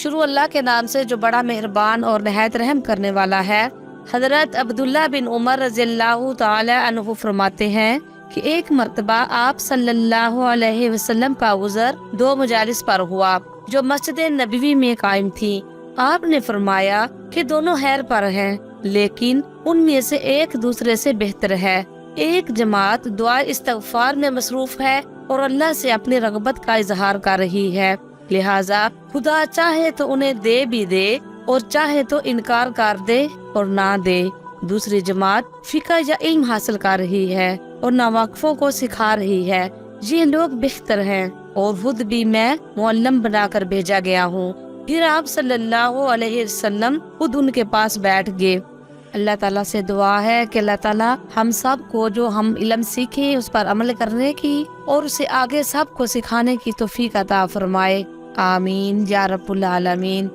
شروع اللہ کے نام سے جو بڑا مہربان اور نہایت رحم کرنے والا ہے۔ حضرت عبداللہ بن عمر رضی اللہ تعالی عنہ فرماتے ہیں کہ ایک مرتبہ آپ صلی اللہ علیہ وسلم کا گزر 2 مجالس پر ہوا جو مسجد نبوی میں قائم تھی۔ آپ نے فرمایا کہ دونوں خیر پر ہیں، لیکن ان میں سے ایک دوسرے سے بہتر ہے۔ ایک جماعت دعا استغفار میں مصروف ہے اور اللہ سے اپنی رغبت کا اظہار کر رہی ہے، لہٰذا خدا چاہے تو انہیں دے بھی دے اور چاہے تو انکار کر دے اور نہ دے۔ دوسری جماعت فقہ یا علم حاصل کر رہی ہے اور ناواقفوں کو سکھا رہی ہے۔ یہ لوگ بہتر ہیں اور خود بھی میں معلم بنا کر بھیجا گیا ہوں۔ پھر آپ صلی اللہ علیہ وسلم خود ان کے پاس بیٹھ گئے۔ اللہ تعالیٰ سے دعا ہے کہ اللہ تعالیٰ ہم سب کو جو ہم علم سیکھیں اس پر عمل کرنے کی اور اسے آگے سب کو سکھانے کی توفیق عطا فرمائے۔ آمین یا رب العالمین۔